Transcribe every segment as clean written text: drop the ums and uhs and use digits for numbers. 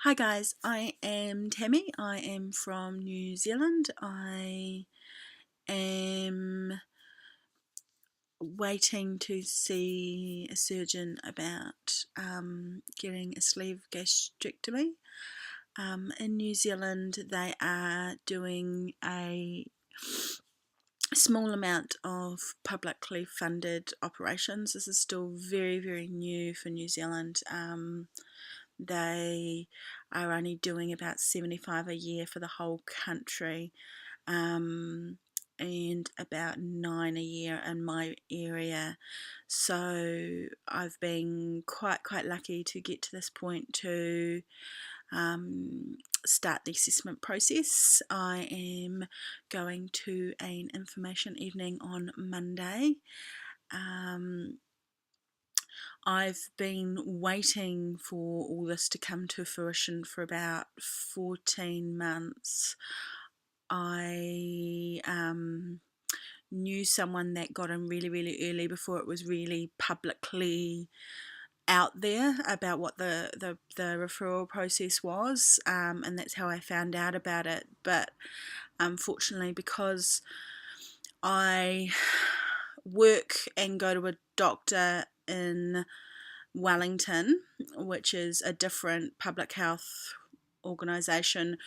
Hi guys, I am Tammy. I am from New Zealand. I am waiting to see a surgeon about getting a sleeve gastrectomy. In New Zealand, they are doing a small amount of publicly funded operations. This is still very, very new for New Zealand. They are only doing about 75 a year for the whole country, and about 9 a year in my area. So I've been quite lucky to get to this point to start the assessment process. I am going to an information evening on Monday. I've been waiting for all this to come to fruition for about 14 months. I knew someone that got in really, really early before it was really publicly out there about what the referral process was, and that's how I found out about it. But unfortunately, because I work and go to a doctor in Wellington, which is a different public health organisation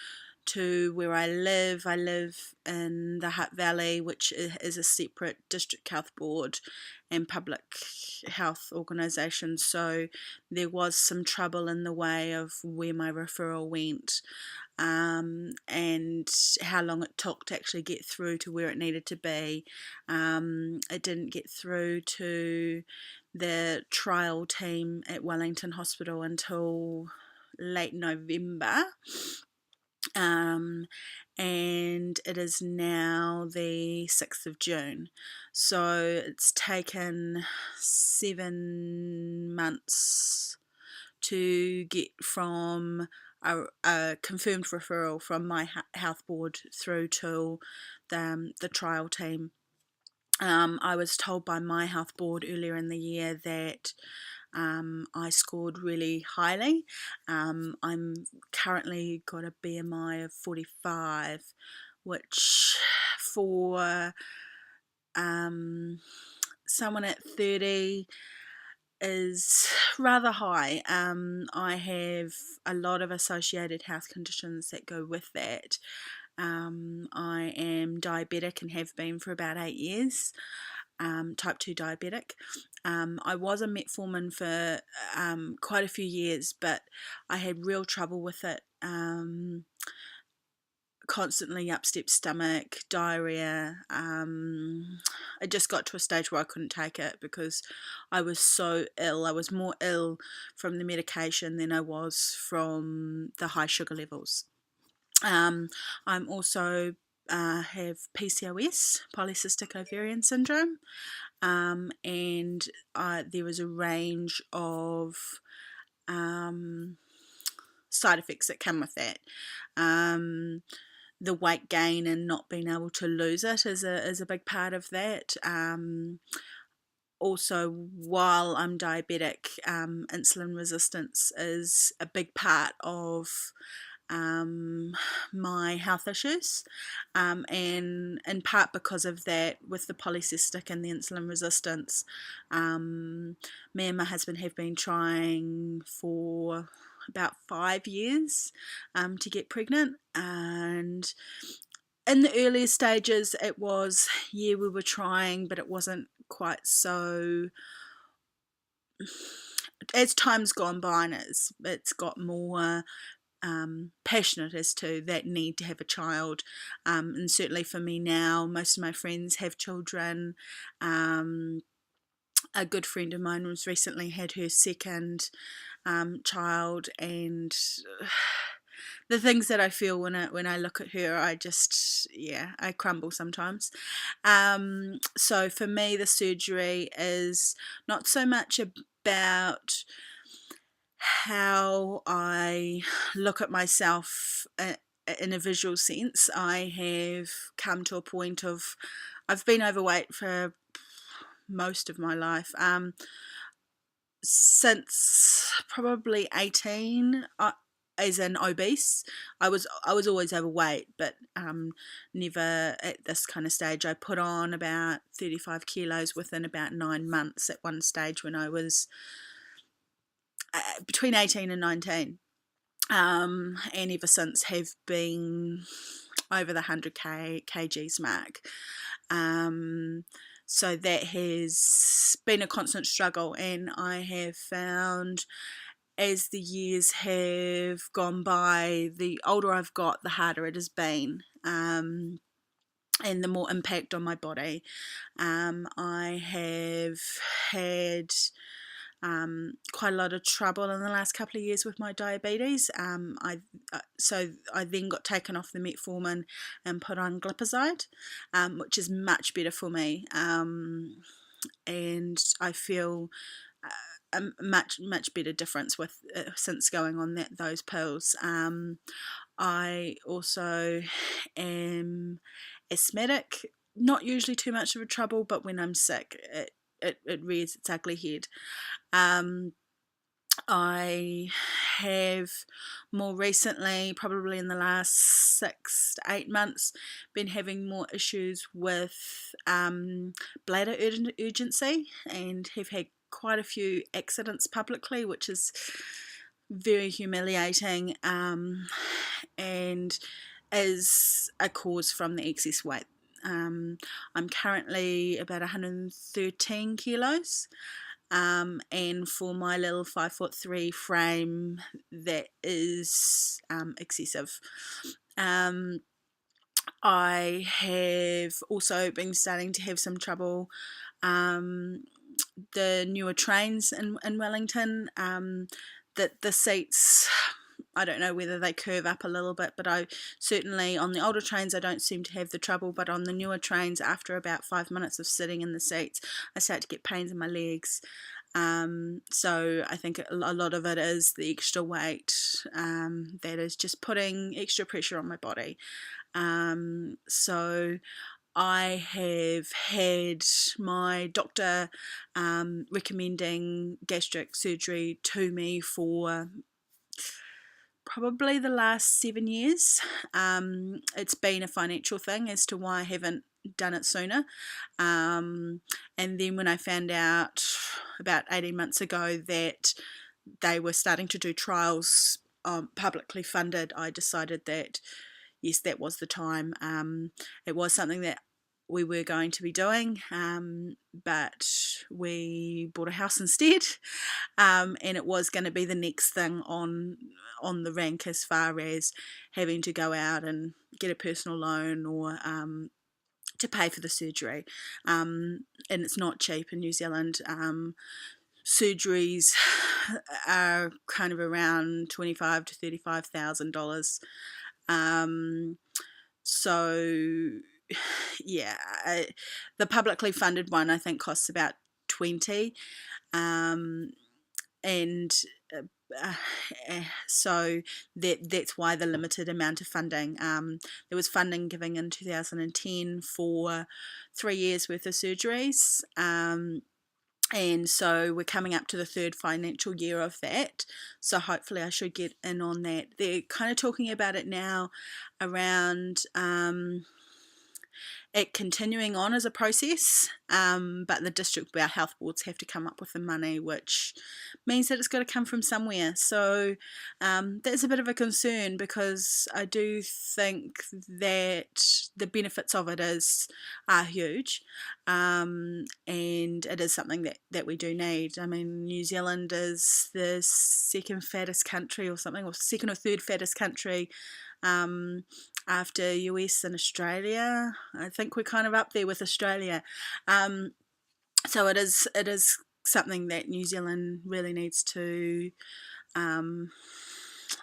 to where I live. I live in the Hutt Valley, which is a separate district health board and public health organisation. So there was some trouble in the way of where my referral went, and how long it took to actually get through to where it needed to be. It didn't get through to the trial team at Wellington Hospital until late November. And it is now the 6th of June. So it's taken 7 months to get from a confirmed referral from my health board through to the trial team. I was told by my health board earlier in the year that I scored really highly. I'm currently got a BMI of 45, which for someone at 30 is rather high. I have a lot of associated health conditions that go with that. I am diabetic and have been for about 8 years, type 2 diabetic. I was a metformin for quite a few years, but I had real trouble with it. Constantly upset stomach, diarrhea. It just got to a stage where I couldn't take it because I was so ill. I was more ill from the medication than I was from the high sugar levels. I'm also have PCOS, polycystic ovarian syndrome, and there is a range of side effects that come with that. The weight gain and not being able to lose it is a big part of that. Also, while I'm diabetic, insulin resistance is a big part of my health issues, and in part because of that, with the polycystic and the insulin resistance, me and my husband have been trying for about 5 years to get pregnant. And in the earlier stages it was, we were trying, but it wasn't quite so. As time's gone by and it's got more passionate as to that need to have a child, and certainly for me now, most of my friends have children. A good friend of mine was recently had her second child, and the things that I feel when I look at her, I just, I crumble sometimes. So for me, the surgery is not so much about how I look at myself in a visual sense. I have come to a point of, I've been overweight for most of my life. since probably 18, as an obese. I was always overweight, but never at this kind of stage. I put on about 35 kilos within about 9 months at one stage when I was between 18 and 19. And ever since have been over the 100 kgs mark. So that has been a constant struggle, and I have found as the years have gone by, the older I've got, the harder it has been, and the more impact on my body. I have had quite a lot of trouble in the last couple of years with my diabetes. So I then got taken off the metformin and put on glipizide, which is much better for me, and I feel a much better difference with since going on those pills. I also am asthmatic, not usually too much of a trouble, but when I'm sick, it rears its ugly head. I have more recently, probably in the last 6 to 8 months, been having more issues with bladder urgency, and have had quite a few accidents publicly, which is very humiliating, and is a cause from the excess weight. I'm currently about 113 kilos, and for my little 5'3" frame, that is excessive. I have also been starting to have some trouble. The newer trains in Wellington, that the seats, I don't know whether they curve up a little bit, but I certainly, on the older trains, I don't seem to have the trouble, but on the newer trains, after about 5 minutes of sitting in the seats, I start to get pains in my legs. So I think a lot of it is the extra weight, that is just putting extra pressure on my body. So I have had my doctor recommending gastric surgery to me for probably the last 7 years. It's been a financial thing as to why I haven't done it sooner. And then when I found out about 18 months ago that they were starting to do trials publicly funded, I decided that yes, that was the time. It was something that we were going to be doing, but we bought a house instead, and it was going to be the next thing on the rank as far as having to go out and get a personal loan or to pay for the surgery. And it's not cheap in New Zealand. Surgeries are kind of around $25,000 to $35,000. So yeah, the publicly funded one I think costs about 20, and so that's why the limited amount of funding. There was funding given in 2010 for 3 years worth of surgeries, and so we're coming up to the third financial year of that, so hopefully I should get in on that. They're kind of talking about it now around it continuing on as a process, but the district health boards have to come up with the money, which means that it's got to come from somewhere. So that's a bit of a concern, because I do think that the benefits of it are huge, and it is something that we do need. I mean, New Zealand is the second fattest country or something, or second or third fattest country, after US and Australia. I think we're kind of up there with Australia. So it is something that New Zealand really needs to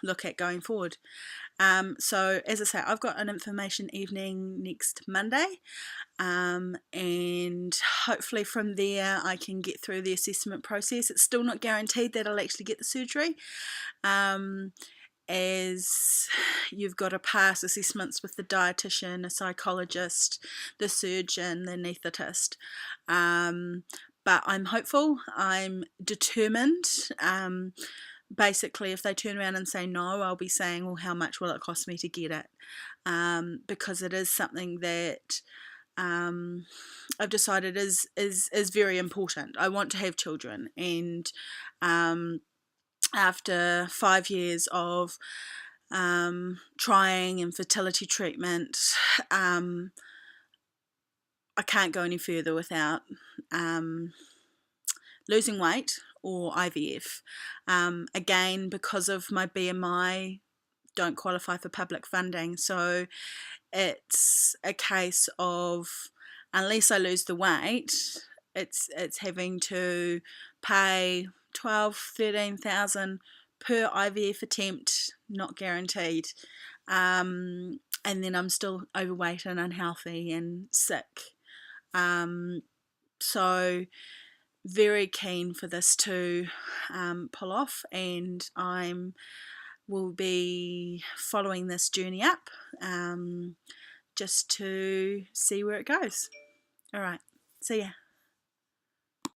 look at going forward. So as I say, I've got an information evening next Monday, and hopefully from there I can get through the assessment process. It's still not guaranteed that I'll actually get the surgery, as you've got to pass assessments with the dietitian, a psychologist, the surgeon, the anaesthetist. but I'm hopeful, I'm determined. Basically, if they turn around and say no, I'll be saying, well, how much will it cost me to get it? Because it is something that I've decided is very important. I want to have children, and after 5 years of trying and fertility treatment, I can't go any further without losing weight or IVF. Again, because of my BMI, don't qualify for public funding, so it's a case of, unless I lose the weight, it's having to pay 12,000-13,000 per IVF attempt, not guaranteed. And then I'm still overweight and unhealthy and sick. So very keen for this to pull off, and will be following this journey up just to see where it goes. All right, see ya.